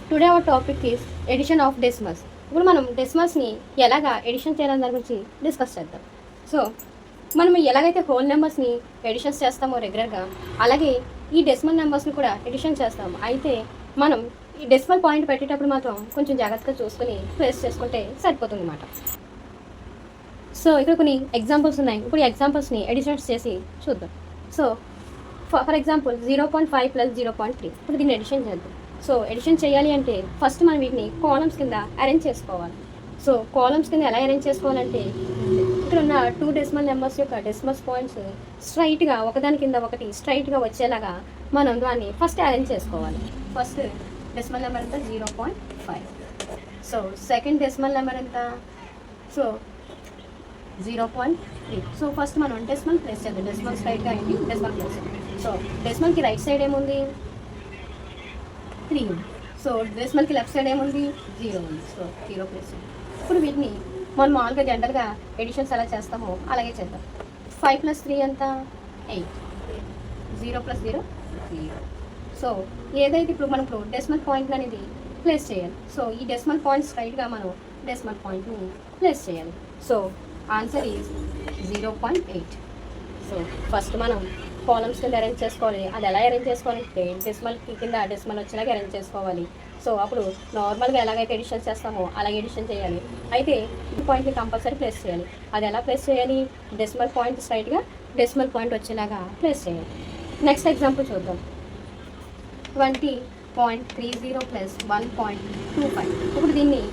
Today our topic is addition of decimals. ఇప్పుడు మనం డెసిమల్స్ని ఎలాగా ఎడిషన్ చేయాలని దాని గురించి డిస్కస్ చేద్దాం. సో మనం ఎలాగైతే హోల్ నెంబర్స్ని ఎడిషన్స్ చేస్తామో రెగ్యులర్గా, అలాగే ఈ డెసిమల్ నెంబర్స్ని కూడా ఎడిషన్ చేస్తాము. అయితే మనం ఈ డెసిమల్ పాయింట్ పెట్టేటప్పుడు మాత్రం కొంచెం జాగ్రత్తగా చూసుకొని ప్లేస్ చేసుకుంటే సరిపోతుంది అన్నమాట. సో ఇక్కడ కొన్ని ఎగ్జాంపుల్స్ ఉన్నాయి. ఇప్పుడు ఈ ఎగ్జాంపుల్స్ని ఎడిషన్స్ చేసి చూద్దాం. So for example 0.5 + 0.3. ఇప్పుడు దీన్ని ఎడిషన్ చేద్దాం. సో ఎడిషన్ చేయాలి అంటే ఫస్ట్ మనం వీటిని కాలమ్స్ కింద అరేంజ్ చేసుకోవాలి. సో కాలమ్స్ కింద ఎలా అరేంజ్ చేసుకోవాలంటే ఇక్కడ ఉన్న 2 డెసిమల్ నెంబర్స్ యొక్క డెసిమల్స్ పాయింట్స్ స్ట్రైట్గా ఒకదాని కింద ఒకటి స్ట్రైట్గా వచ్చేలాగా మనం దాన్ని ఫస్ట్ అరేంజ్ చేసుకోవాలి. ఫస్ట్ డెసిమల్ నెంబర్ ఎంత 0.5. సో సెకండ్ డెసిమల్ నెంబర్ ఎంత సో 0.3. సో ఫస్ట్ మనం డెసిమల్ ప్లేస్ చేద్దాం. డెసిమల్ స్ట్రైట్గా అయింది, డెసిమల్ ప్లేస్. సో డెసిమల్కి రైట్ సైడ్ ఏముంది 3 ఉంది. సో డెసిమల్కి లెఫ్ట్ సైడ్ ఏముంది 0 ఉంది. So 0 place. ఇప్పుడు వీటిని మనం మామూలుగా జనరల్గా ఎడిషన్స్ ఎలా చేస్తామో అలాగే చేద్దాం. 5 + 3 ఎంత 8. 0 + 0 0. సో ఏదైతే ఇప్పుడు మనం డెసిమల్ పాయింట్ అనేది ప్లేస్ చేయాలి. సో ఈ డెసిమల్ పాయింట్ స్ట్రైట్గా మనం డెసిమల్ పాయింట్ని ప్లేస్ చేయాలి. So answer is 0.8. So first మనం కాలమ్స్ కింద అరేంజ్ చేసుకోవాలి. అది ఎలా అరేంజ్ చేసుకోవాలంటే డెసిమల్ కింద డెసిమల్ వచ్చేలాగా అరేంజ్ చేసుకోవాలి. సో అప్పుడు నార్మల్గా ఎలాగైతే ఎడిషన్ చేస్తామో అలాగే ఎడిషన్ చేయాలి. అయితే ఈ పాయింట్ని కంపల్సరీ ప్లేస్ చేయాలి. అది ఎలా ప్లేస్ చేయాలి? డెసిమల్ పాయింట్ స్ట్రైట్గా డెసిమల్ పాయింట్ వచ్చేలాగా ప్లేస్ చేయాలి. నెక్స్ట్ ఎగ్జాంపుల్ చూద్దాం. 20.30 + 1.25. ఇప్పుడు దీన్ని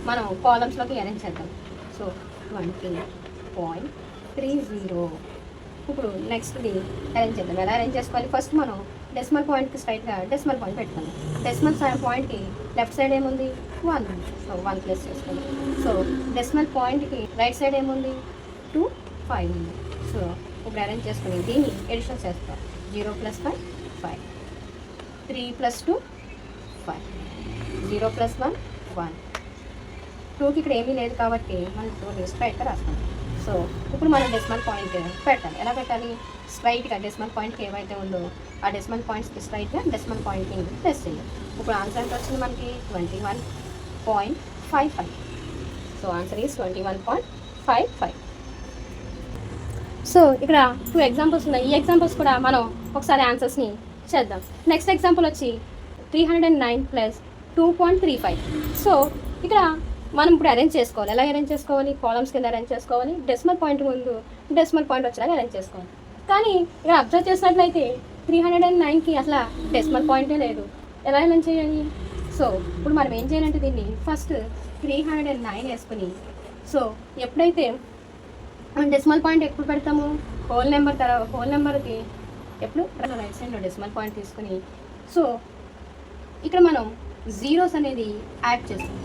మనం కాలమ్స్లోకి అరేంజ్ చేద్దాం. సో 20.30. ఇప్పుడు నెక్స్ట్ది అరేంజ్ చేద్దాం. ఎలా అరేంజ్ చేసుకోవాలి? ఫస్ట్ మనం డెసిమల్ పాయింట్కి స్ట్రైట్గా డెసిమల్ పాయింట్ పెట్టుకుందాం. డెసిమల్ పాయింట్కి లెఫ్ట్ సైడ్ ఏముంది 1. సో 1 ప్లేస్ చేసుకోండి. సో డెసిమల్ పాయింట్కి రైట్ సైడ్ ఏముంది 2, 5 ఉంది. సో ఇప్పుడు అరేంజ్ చేసుకుని దీన్ని ఎడిషన్ చేస్తాం. 0 + 5 5. 3 + 2 5. 0 + 1 1. 2కి ఇక్కడ ఏమీ లేదు కాబట్టి మనం 2 స్ట్రైట్గా రాస్తాం. సో ఇప్పుడు మనం డెసిమల్ పాయింట్ పెట్టాలి. ఎలా పెట్టాలి? స్ట్రైట్గా డెసిమల్ పాయింట్కి ఏవైతే ఉందో ఆ డెసిమల్ పాయింట్స్కి స్ట్రైట్గా డెసిమల్ పాయింట్ని ప్లేస్ చేయాలి. ఇప్పుడు ఆన్సర్ ఎంత వచ్చింది మనకి 21.55. So answer is 21.55. సో ఇక్కడ 2 ఎగ్జాంపుల్స్ ఉన్నాయి. ఈ ఎగ్జాంపుల్స్ కూడా మనం ఒకసారి ఆన్సర్స్ని చేద్దాం. నెక్స్ట్ ఎగ్జాంపుల్ వచ్చి 309 + 2.35. సో ఇక్కడ మనం ఇప్పుడు అరేంజ్ చేసుకోవాలి. ఎలా అరేంజ్ చేసుకోవాలి? కాలమ్స్ కింద అరేంజ్ చేసుకోవాలి. డెసిమల్ పాయింట్ ముందు డెసిమల్ పాయింట్ వచ్చేలాగా అరేంజ్ చేసుకోవాలి. కానీ ఇక్కడ అబ్జర్వ్ చేసినట్లయితే 309కి అసలు డెసిమల్ పాయింటే లేదు. ఎలా అరేంజ్ చేయాలి? సో ఇప్పుడు మనం ఏం చేయాలంటే దీన్ని ఫస్ట్ 309 వేసుకుని, సో ఎప్పుడైతే మనం డెసిమల్ పాయింట్ ఎప్పుడు పెడతాము? హోల్ నెంబర్కి ఎప్పుడు రైట్ సైడ్లో డెసిమల్ పాయింట్ తీసుకుని, సో ఇక్కడ మనం జీరోస్ అనేది యాడ్ చేస్తాం.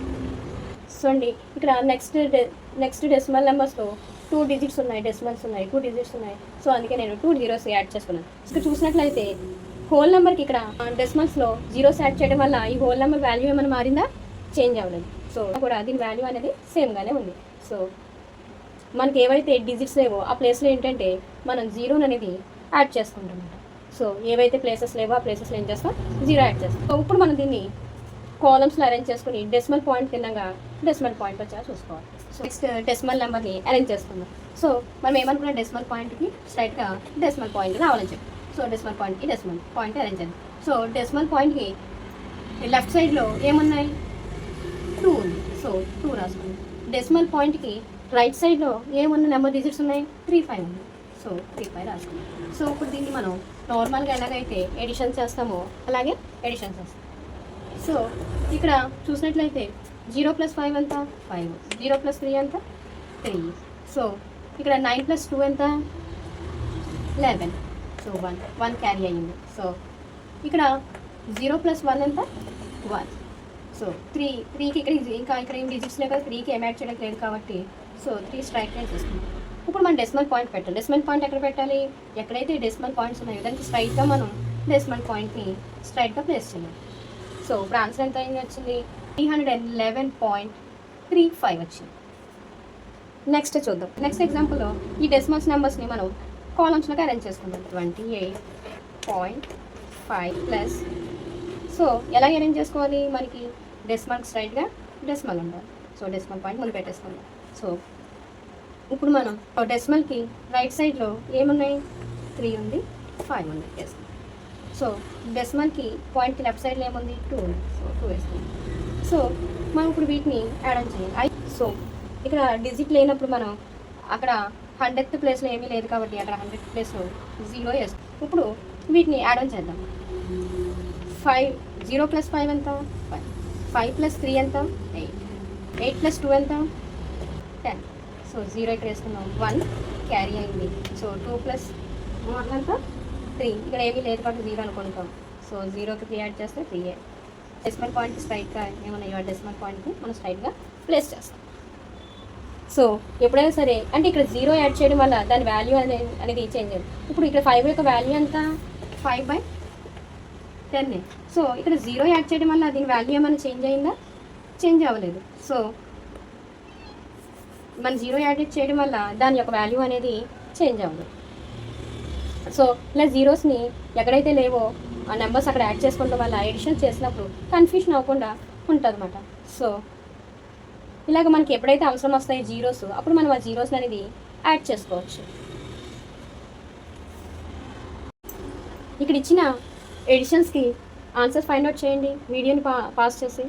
సో అండి ఇక్కడ నెక్స్ట్ డెసిమల్ నెంబర్స్లో 2 డిజిట్స్ ఉన్నాయి, డెసిమల్స్ ఉన్నాయి, 2 డిజిట్స్ ఉన్నాయి. సో అందుకే నేను 2 జీరోస్ యాడ్ చేసుకున్నాను. ఇక్కడ చూసినట్లయితే హోల్ నెంబర్కి ఇక్కడ డెసిమల్స్లో జీరోస్ యాడ్ చేయడం వల్ల ఈ హోల్ నెంబర్ వాల్యూ ఏమైనా మారిందా? చేంజ్ అవ్వలేదు. సో కూడా దీని వాల్యూ అనేది సేమ్గానే ఉంది. సో మనకి ఏవైతే డిజిట్స్ లేవో ఆ ప్లేస్లో ఏంటంటే మనం జీరోని అనేది యాడ్ చేసుకుంటాం. సో ఏవైతే ప్లేసెస్ లేవో ఆ ప్లేసెస్లో ఏం చేస్తాం? 0 యాడ్ చేస్తాం. సో ఇప్పుడు మనం దీన్ని కాలమ్స్లో అరేంజ్ చేసుకుని డెసిమల్ పాయింట్ కిందగా డెసిమల్ పాయింట్ వచ్చేలా చూసుకోవాలి. సో నెక్స్ట్ డెసిమల్ నెంబర్ని అరేంజ్ చేసుకుందాం. సో మనం ఏమనుకున్నాం? డెసిమల్ పాయింట్కి స్ట్రైట్గా డెసిమల్ పాయింట్ రావాలని చెప్పి, సో డెసిమల్ పాయింట్కి డెసిమల్ పాయింట్ అరేంజ్ చేద్దాం. సో డెసిమల్ పాయింట్కి లెఫ్ట్ సైడ్లో ఏమున్నాయి 2 ఉంది. సో 2 రాసుకుందాం. డెసిమల్ పాయింట్కి రైట్ సైడ్లో ఏమున్న నెంబర్ డిజిట్స్ ఉన్నాయి 3, 5 ఉంది. సో 3, 5 రాసుకుందాం. సో ఇప్పుడు దీన్ని మనం నార్మల్గా ఎలాగైతే ఎడిషన్ చేస్తామో అలాగే ఎడిషన్ చేస్తాం. సో ఇక్కడ చూసినట్లయితే 0 + 5 ఎంత 5. 0 + 3 ఎంత 3. సో ఇక్కడ 9 + 2 ఎంత 11. సో 1 క్యారీ అయ్యింది. సో ఇక్కడ 0 + 1 ఎంత 1. సో 3కి ఇక్కడ ఏం డిజిట్స్ లేవు కదా, 3కి ఏం యాడ్ చేయడానికి లేదు కాబట్టి సో 3 స్ట్రైట్ లైన్ చేసుకుంటాం. ఇప్పుడు మనం డెసిమల్ పాయింట్ పెట్టాలి. డెసిమల్ పాయింట్ ఎక్కడ పెట్టాలి? ఎక్కడైతే డెసిమల్ పాయింట్స్ ఉన్నాయో దానికి స్ట్రైట్గా మనం డెసిమల్ పాయింట్ని స్ట్రైట్గా ప్లేస్ చేయాలి. సో ఇప్పుడు ఆన్సర్ ఎంత అయింది వచ్చింది? 311.35 వచ్చింది. నెక్స్ట్ చూద్దాం. నెక్స్ట్ ఎగ్జాంపుల్లో ఈ డెసిమల్స్ నెంబర్స్ని మనం కాలమ్స్లోకి అరేంజ్ చేసుకుందాం. 28.5 + సో ఎలా అరేంజ్ చేసుకోవాలి, మనకి డెసిమల్కి స్ట్రైట్గా డెసిమల్ ఉండాలి. సో డెసిమల్ పాయింట్ ముందు పెట్టేసుకుందాం. సో ఇప్పుడు మనం డెసిమల్కి రైట్ సైడ్లో ఏమున్నాయి, 3 ఉంది, 5 ఉంది. ఎస్. సో డెసిమల్కి పాయింట్కి లెఫ్ట్ సైడ్లో ఏముంది, 2 ఉంది. సో 2 వేసుకుందాం. సో మనం ఇప్పుడు వీటిని యాడ్ ఆన్ చేయాలి. సో ఇక్కడ డిజిట్ లేనప్పుడు మనం అక్కడ 100th ప్లేస్లో ఏమీ లేదు కాబట్టి అక్కడ 100th ప్లేస్లో 0 వేస్తాం. ఇప్పుడు వీటిని యాడ్ ఆన్ చేద్దాం. 0 + 5 ఎంత, 5. 5 + 3 ఎంత, 8. 8 + 2 ఎంత, 10. సో 0 ఇక్కడ వేసుకున్నాం, 1 క్యారీ అయింది. సో 2 + 1 ఎంత, 3. ఇక్కడ ఏమీ లేదు కాబట్టి 0 అనుకుంటాం. సో 0కి 3 యాడ్ చేస్తే 3. డెసిమల్ పాయింట్ స్ట్రైట్గా ఏమన్నాయో డెసిమల్ పాయింట్ని మనం స్ట్రైట్గా ప్లేస్ చేస్తాం. సో ఎప్పుడైనా సరే అంటే ఇక్కడ 0 యాడ్ చేయడం వల్ల దాని వాల్యూ అనేది చేంజ్ అయ్యింది. ఇప్పుడు ఇక్కడ 5 యొక్క వాల్యూ ఎంత, 5/10. సో ఇక్కడ 0 యాడ్ చేయడం వల్ల దీని వాల్యూ ఏమైనా చేంజ్ అయిందా, చేంజ్ అవ్వలేదు. సో మన 0 యాడ్ చేయడం వల్ల దాని యొక్క వాల్యూ అనేది చేంజ్ అవ్వదు. సో ఇలా జీరోస్ని ఎక్కడైతే లేవో ఆ నెంబర్స్ అక్కడ యాడ్ చేసుకోవడం వల్ల ఎడిషన్ చేసినప్పుడు కన్ఫ్యూషన్ అవ్వకుండా ఉంటుంది అన్నమాట. సో ఇలాగ మనకి ఎప్పుడైతే అవసరం వస్తాయి జీరోస్, అప్పుడు మనం ఆ జీరోస్ అనేది యాడ్ చేసుకోవచ్చు. ఇక్కడ ఇచ్చిన ఎడిషన్స్కి ఆన్సర్ ఫైండ్ అవుట్ చేయండి వీడియోని పాస్ చేసి.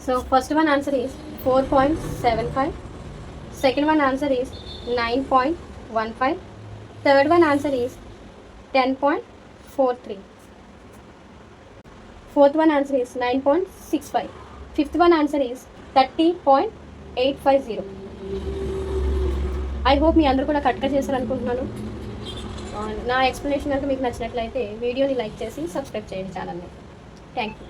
So first one answer is 4.75. Second one answer is 9.15. Third one answer is 10.43. Fourth one answer is 9.65. Fifth one answer is 30.850. I hope మీ అందరూ కూడా కరెక్ట్గా చేశారు అనుకుంటున్నాను. నా ఎక్స్ప్లెనేషన్ కనుక మీకు నచ్చినట్లయితే వీడియోని లైక్ చేసి సబ్స్క్రైబ్ చేయండి ఛానల్ని. Thank you.